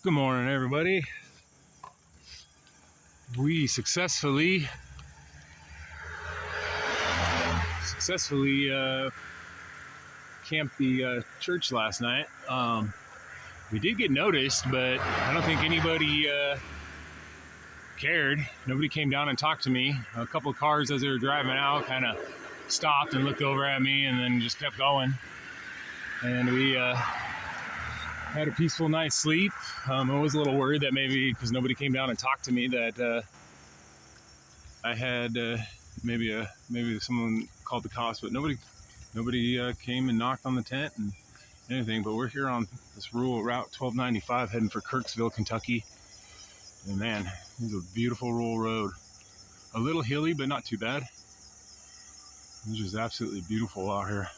Good morning, everybody. We successfully camped the church last night. We did get noticed, but I don't think anybody cared. Nobody came down and talked to me. A couple of cars as they were driving out kind of stopped and looked over at me and then just kept going. And we had a peaceful night's sleep. I was a little worried that maybe because nobody came down and talked to me that I had maybe someone called the cops, but nobody came and knocked on the tent and anything. But we're here on this rural route 1295 heading for Kirksville, Kentucky. And man, this is a beautiful rural road. A little hilly, but not too bad. It's just absolutely beautiful out here.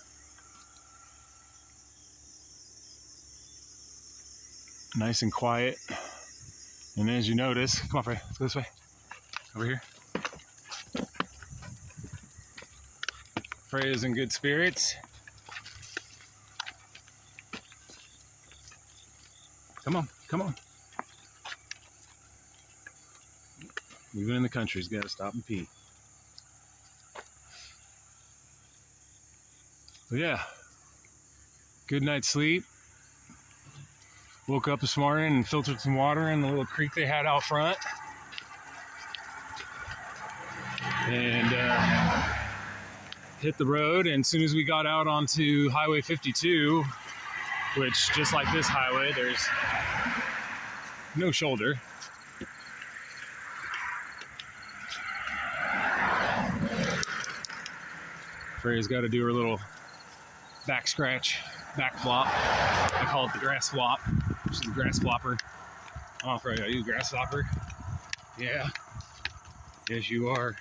Nice and quiet. And as you notice, come on, Frey, let's go this way. Over here. Frey is in good spirits. Come on, come on. Even in the country's got to stop and pee. So yeah, good night's sleep. Woke up this morning and filtered some water in the little creek they had out front. And hit the road. And as soon as we got out onto Highway 52, which just like this highway, there's no shoulder. Frey's got to do her little back scratch, back flop. I call it the grass flop. She's a grass flopper. Oh, Frey, are you a grass flopper? Yeah. Yes, you are.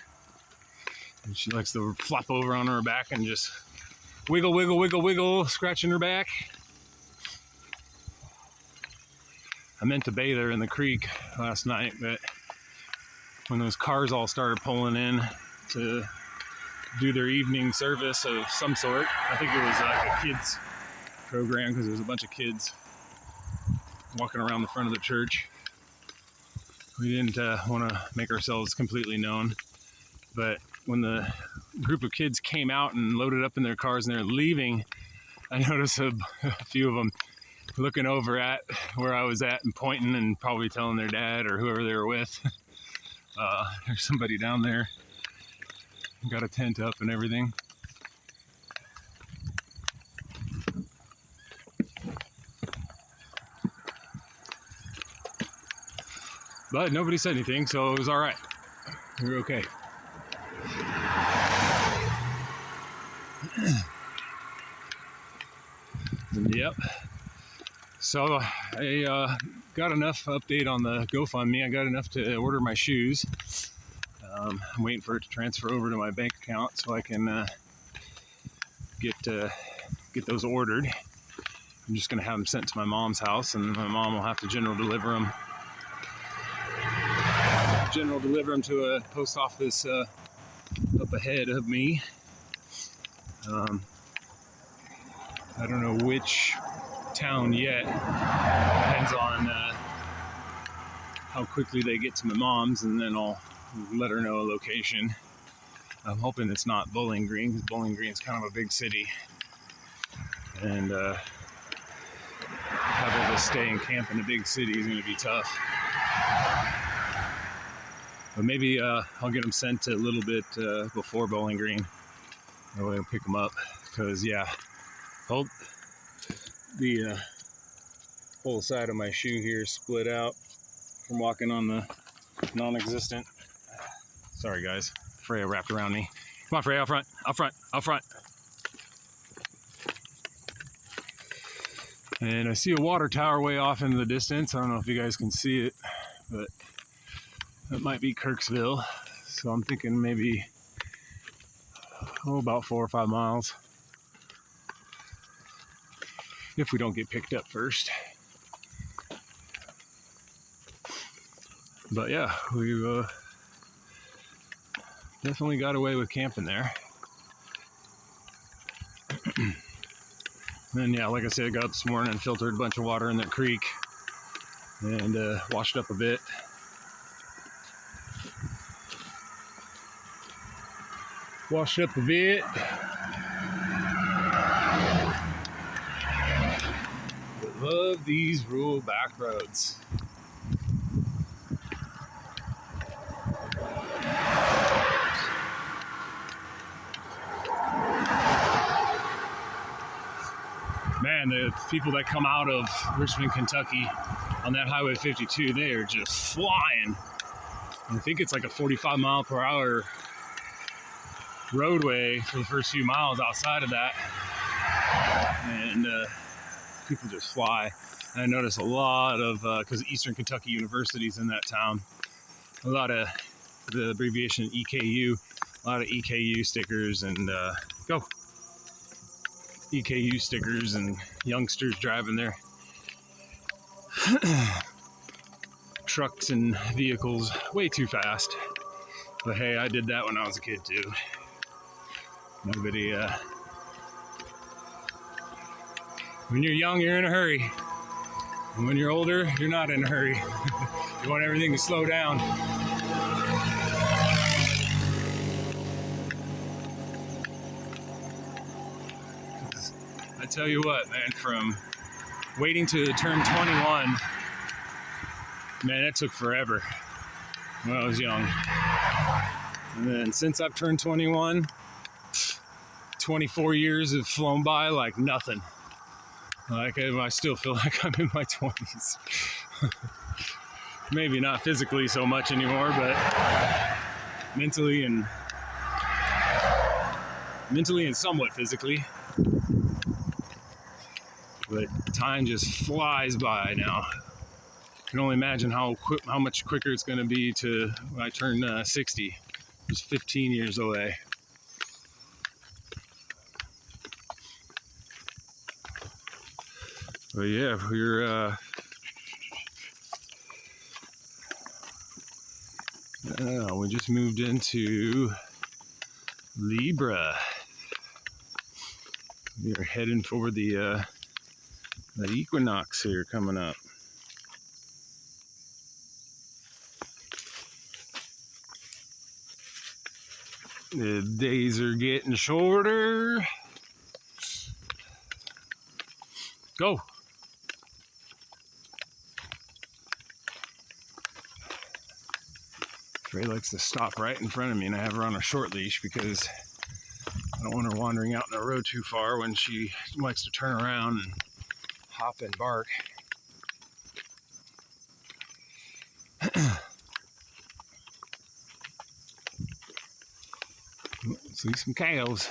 And she likes to flop over on her back and just wiggle, wiggle, wiggle, wiggle, scratching her back. I meant to bathe her in the creek last night, but when those cars all started pulling in to do their evening service of some sort, I think it was like a kids program because there was a bunch of kids walking around the front of the church. We didn't want to make ourselves completely known, but when the group of kids came out and loaded up in their cars and they're leaving, I noticed a few of them looking over at where I was at and pointing and probably telling their dad or whoever they were with. There's somebody down there, got a tent up and everything. But nobody said anything, so it was all right. We were okay. Yep. So I got enough update on the GoFundMe. I got enough to order my shoes. I'm waiting for it to transfer over to my bank account so I can get those ordered. I'm just going to have them sent to my mom's house, and my mom will have to general deliver them to a post office up ahead of me. I don't know which town yet. Depends on how quickly they get to my mom's, and then I'll let her know a location. I'm hoping it's not Bowling Green, because Bowling Green's kind of a big city, and having to stay and camp in a big city is going to be tough. But maybe I'll get them sent a little bit before Bowling Green. That way I'll pick them up. Because, yeah, the whole side of my shoe here split out from walking on the non-existent. Sorry, guys. Freyja wrapped around me. Come on, Freyja, out front, out front, out front. And I see a water tower way off into the distance. I don't know if you guys can see it, but that might be Kirksville. So I'm thinking maybe, about 4 or 5 miles. If we don't get picked up first. But yeah, we've definitely got away with camping there. And yeah, like I said, I got up this morning and filtered a bunch of water in that creek. and washed up a bit. Love these rural back roads. Man, the people that come out of Richmond, Kentucky on that Highway 52, they are just flying. I think it's like a 45 mile per hour roadway for the first few miles outside of that. And people just fly. And I notice a lot of, because Eastern Kentucky University's in that town, a lot of the abbreviation EKU, a lot of EKU stickers and EKU stickers and youngsters driving their trucks and vehicles way too fast. But hey, I did that when I was a kid too. Nobody, when you're young, you're in a hurry. And when you're older, you're not in a hurry. You want everything to slow down. I tell you what, man, from waiting to turn 21, man, it took forever when I was young. And then since I've turned 21, 24 years have flown by like nothing. Like, I still feel like I'm in my 20s. Maybe not physically so much anymore, but mentally and somewhat physically. But time just flies by now. I can only imagine how much quicker it's going to be to when I turn 60. It's 15 years away. But yeah, we just moved into Libra. We are heading for the equinox here coming up. The days are getting shorter. Go. Frey likes to stop right in front of me, and I have her on a short leash because I don't want her wandering out in the road too far when she likes to turn around and hop and bark. See some cows.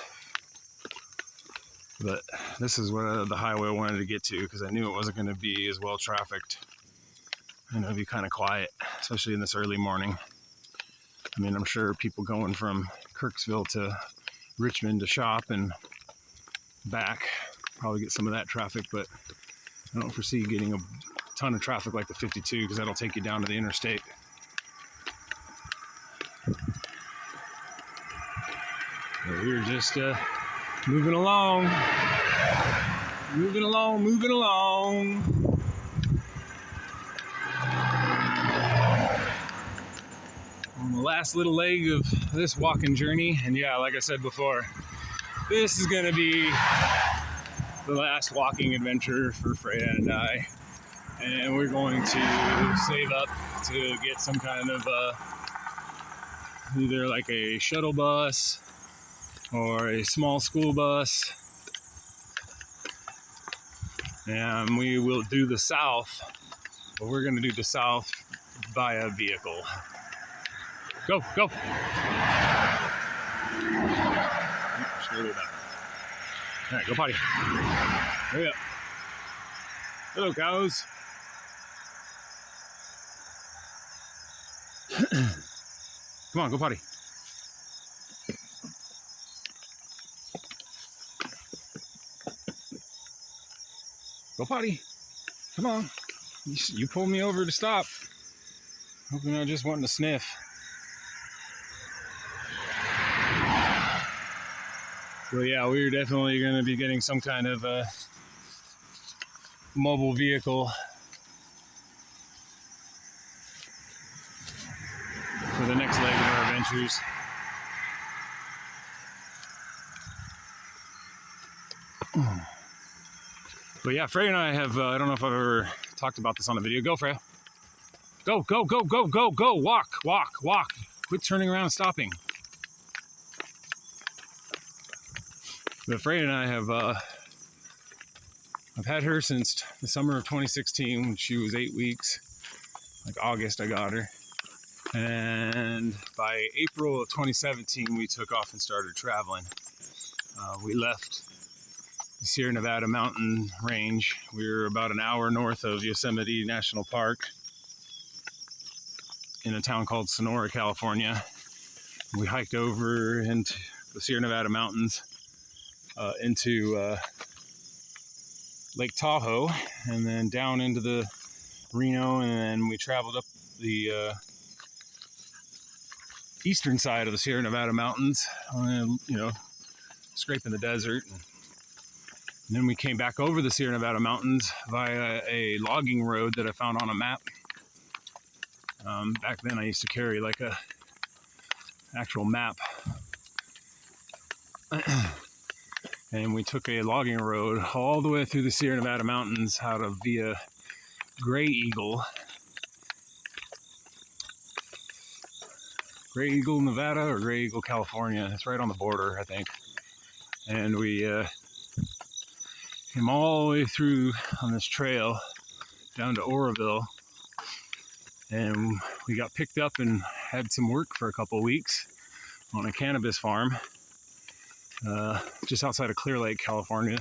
But this is what the highway I wanted to get to because I knew it wasn't going to be as well trafficked. And it'll be kind of quiet, especially in this early morning. I mean, I'm sure people going from Kirksville to Richmond to shop and back probably get some of that traffic, but I don't foresee getting a ton of traffic like the 52 because that'll take you down to the interstate. But we're just moving along. On the last little leg of this walking journey, and yeah, like I said before, this is going to be the last walking adventure for Freyja and I, and we're going to save up to get some kind of either like a shuttle bus or a small school bus, and we will do the south, but we're going to do the south via vehicle. Go, go. All right, go potty. Hurry up. Hello, cows. Come on, go potty. Go potty. Come on. You pulled me over to stop. Hope you're not just wanting to sniff. Well, yeah, we're definitely going to be getting some kind of mobile vehicle for the next leg of our adventures. But yeah, Freyja and I have, I don't know if I've ever talked about this on a video. Go, Freyja. Go, go, go, go, go, go. Walk, walk, walk. Quit turning around and stopping. But Freyja and I have, I've had her since the summer of 2016 when she was 8 weeks. Like August, I got her. And by April of 2017, we took off and started traveling. We left the Sierra Nevada mountain range. We were about an hour north of Yosemite National Park in a town called Sonora, California. We hiked over into the Sierra Nevada mountains into Lake Tahoe, and then down into the Reno, and then we traveled up the eastern side of the Sierra Nevada mountains, you know, scraping the desert. And then we came back over the Sierra Nevada mountains via a logging road that I found on a map. Back then I used to carry like a actual map. And we took a logging road all the way through the Sierra Nevada mountains out of via Gray Eagle, Nevada, or Gray Eagle, California. It's right on the border, I think. And we came all the way through on this trail down to Oroville, and we got picked up and had some work for a couple of weeks on a cannabis farm just outside of Clear Lake, California.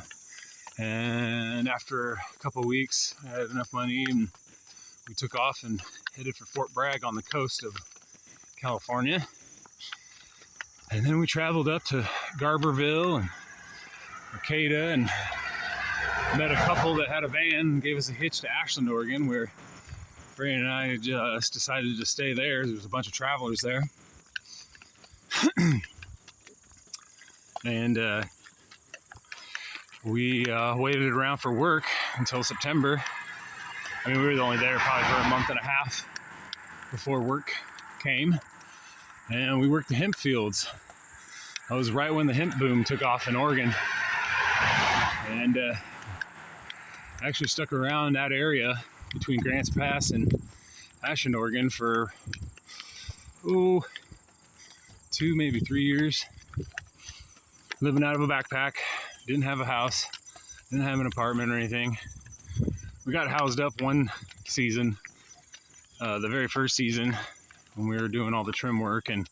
And after a couple of weeks, I had enough money, and we took off and headed for Fort Bragg on the coast of California. And then we traveled up to Garberville and Arcata, and met a couple that had a van and gave us a hitch to Ashland, Oregon, where Freyja and I just decided to stay there. There was a bunch of travelers there. And we waited around for work until September. I mean, we were only there probably for a month and a half before work came. And we worked the hemp fields. That was right when the hemp boom took off in Oregon. And actually stuck around that area between Grants Pass and Ashland, Oregon for, 2, maybe 3 years. Living out of a backpack, didn't have a house, didn't have an apartment or anything. We got housed up one season, the very first season, when we were doing all the trim work and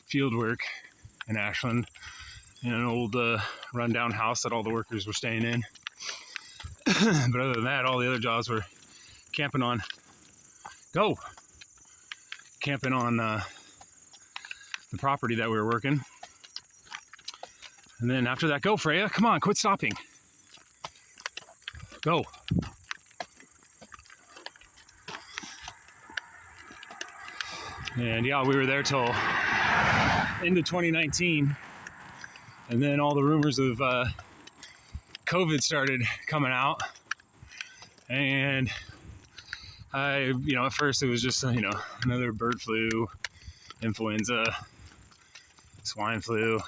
field work in Ashland, in an old rundown house that all the workers were staying in. But other than that, all the other jobs were camping on the property that we were working. And then after that, go, Freyja, come on, quit stopping. Go. And yeah, we were there till into 2019. And then all the rumors of COVID started coming out. And at first it was just, another bird flu, influenza, swine flu,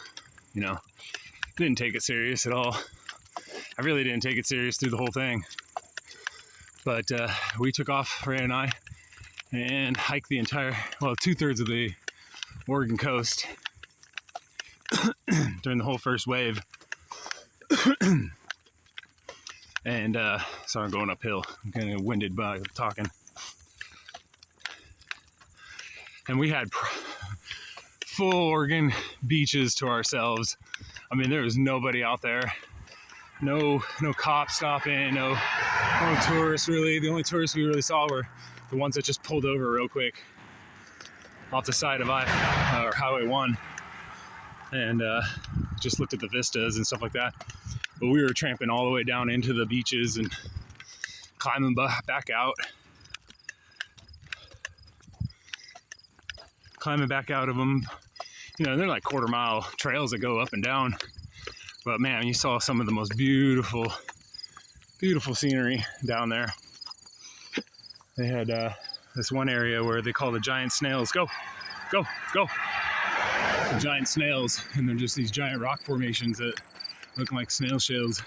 didn't take it serious at all. I really didn't take it serious through the whole thing. But we took off, Freyja and I, and hiked the entire, 2/3 of the Oregon coast during the whole first wave. And sorry, I'm going uphill. I'm kind of winded by talking. And we had full Oregon beaches to ourselves. I mean, there was nobody out there. No cops stopping, no tourists really. The only tourists we really saw were the ones that just pulled over real quick off the side of Highway 1 and just looked at the vistas and stuff like that. But we were tramping all the way down into the beaches and climbing back out. Climbing back out of them. They're like quarter-mile trails that go up and down. But man, you saw some of the most beautiful scenery down there. They had this one area where they call the giant snails. Go. Go, go. The giant snails, and they're just these giant rock formations that look like snail shells.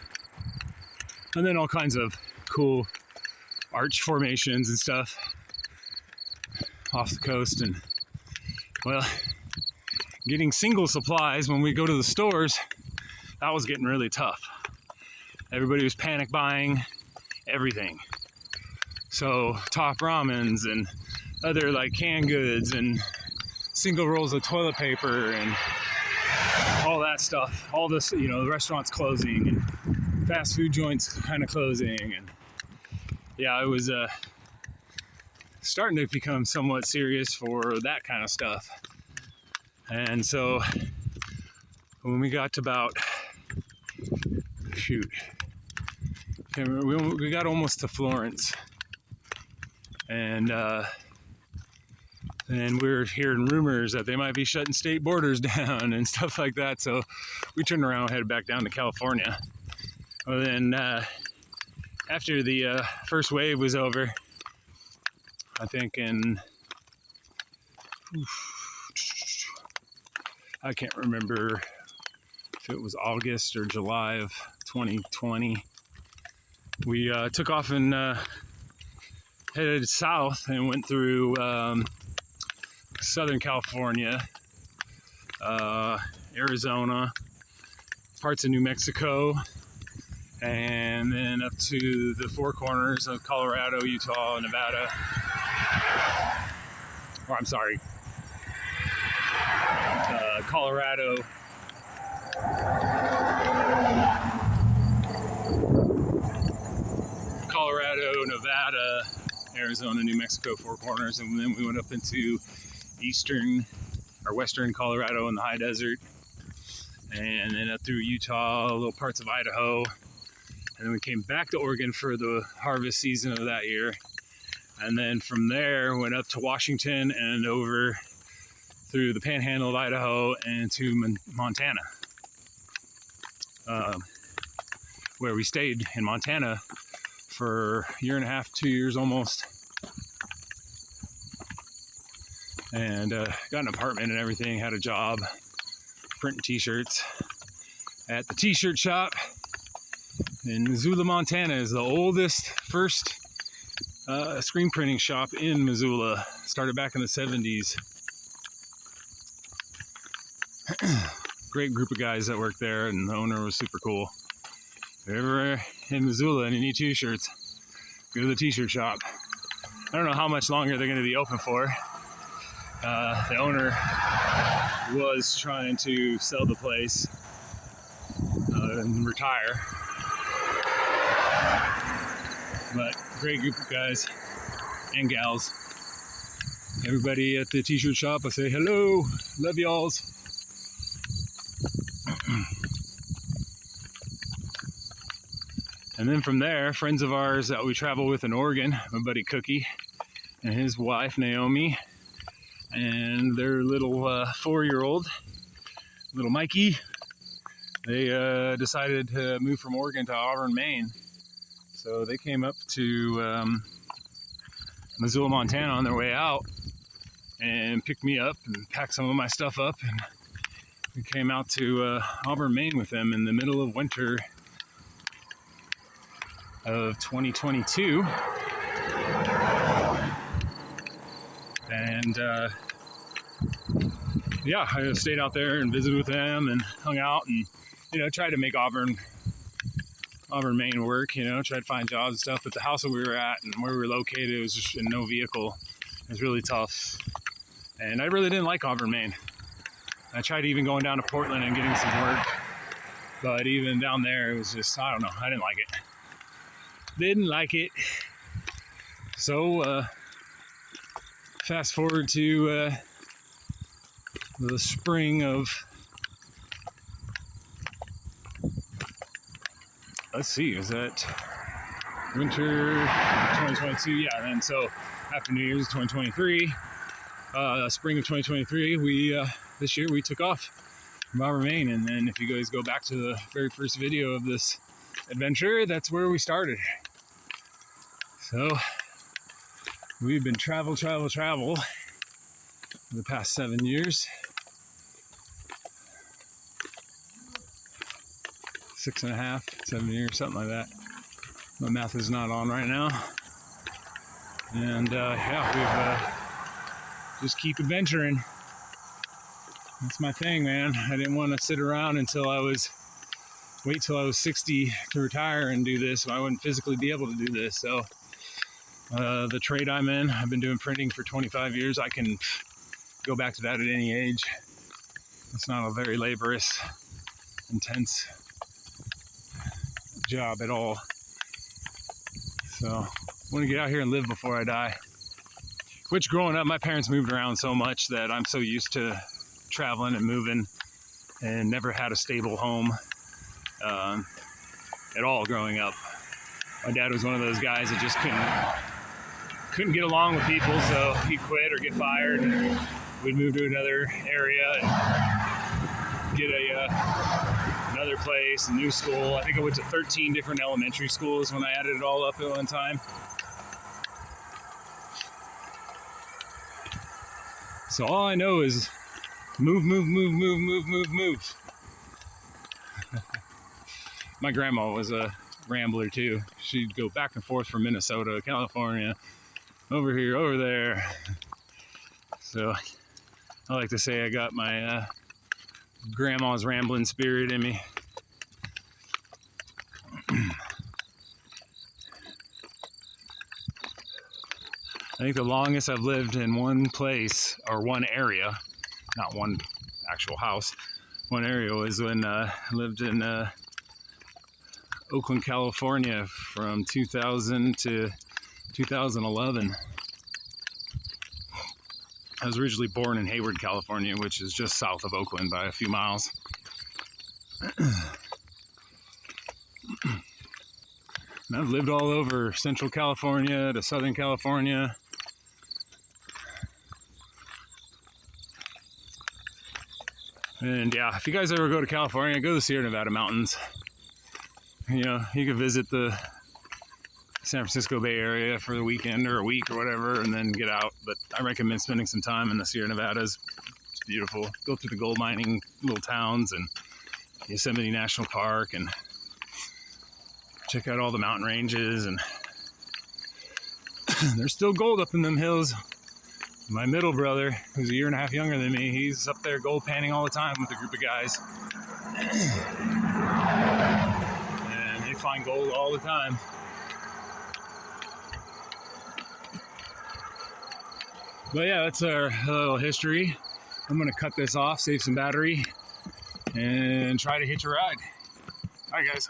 And then all kinds of cool arch formations and stuff off the coast. And well, getting single supplies when we go to the stores, that was getting really tough. Everybody was panic buying everything. So top ramens and other like canned goods and single rolls of toilet paper and all that stuff. All this, you know, the restaurants closing and fast food joints kind of closing. And yeah, it was starting to become somewhat serious for that kind of stuff. And so when we got to about, we got almost to Florence, and we're hearing rumors that they might be shutting state borders down and stuff like that. So we turned around and headed back down to California. Well, then after the first wave was over, I think I can't remember if it was August or July of 2020, we took off and headed south and went through Southern California, Arizona, parts of New Mexico, and then up to the Four Corners of Colorado, Utah, Nevada. Or I'm sorry, Colorado, Nevada, Arizona, New Mexico, Four Corners, and then we went up into western Colorado in the high desert, and then up through Utah, little parts of Idaho, and then we came back to Oregon for the harvest season of that year, and then from there went up to Washington and over through the panhandle of Idaho and to Montana, where we stayed in Montana for a year and a half, 2 years almost, and got an apartment and everything, had a job printing t-shirts at the t-shirt shop in Missoula, Montana. Is the oldest first screen printing shop in Missoula. Started back in the 70s. Great group of guys that worked there, and the owner was super cool. If you're ever in Missoula and you need t-shirts, go to the t-shirt shop. I don't know how much longer they're going to be open for. The owner was trying to sell the place and retire. But great group of guys and gals. Everybody at the t-shirt shop, I say hello, love y'alls. And then from there, friends of ours that we travel with in Oregon, my buddy Cookie and his wife Naomi, and their little 4-year-old, little Mikey, they decided to move from Oregon to Auburn, Maine. So they came up to Missoula, Montana on their way out and picked me up and packed some of my stuff up, and we came out to Auburn, Maine with them in the middle of winter of 2022, and yeah, I stayed out there and visited with them and hung out, and tried to make Auburn, Maine work. Tried to find jobs and stuff. But the house that we were at and where we were located was just in no vehicle. It was really tough, and I really didn't like Auburn, Maine. I tried even going down to Portland and getting some work, but even down there, it was just, I don't know, I didn't like it. So fast forward to the spring of, let's see, is that winter 2022? Yeah, and so after New Year's 2023, spring of 2023, this year we took off from Auburn, Maine. And then if you guys go back to the very first video of this adventure, that's where we started. So we've been travel for the past 7 years. 6.5, 7 years, something like that. My math is not on right now. And yeah, we've just keep adventuring. That's my thing, man. I didn't want to sit around wait till I was 60 to retire and do this. I wouldn't physically be able to do this. So the trade I'm in, I've been doing printing for 25 years. I can go back to that at any age. It's not a very laborious, intense job at all. So I want to get out here and live before I die. Which, growing up, my parents moved around so much that I'm so used to traveling and moving and never had a stable home at all growing up. My dad was one of those guys that just couldn't get along with people, so he'd quit or get fired, and we'd move to another area and get another place, a new school. I think I went to 13 different elementary schools when I added it all up at one time. So all I know is move. My grandma was a rambler too. She'd go back and forth from Minnesota, California, over here, over there. So I like to say I got my grandma's rambling spirit in me. I think the longest I've lived in one place or one area, not one actual house, one area was when I lived in Oakland, California from 2000 to 2011. I was originally born in Hayward, California, which is just south of Oakland by a few miles. And I've lived all over Central California to Southern California. And yeah, if you guys ever go to California, go to the Sierra Nevada mountains. You know, you can visit the San Francisco Bay Area for the weekend or a week or whatever, and then get out. But I recommend spending some time in the Sierra Nevadas. It's beautiful. Go through the gold mining little towns and Yosemite National Park and check out all the mountain ranges. And there's still gold up in them hills. My middle brother, who's a year and a half younger than me, he's up there gold panning all the time with a group of guys. And they find gold all the time. But yeah, that's our little history. I'm gonna cut this off, save some battery, and try to hitch a ride. All right, guys.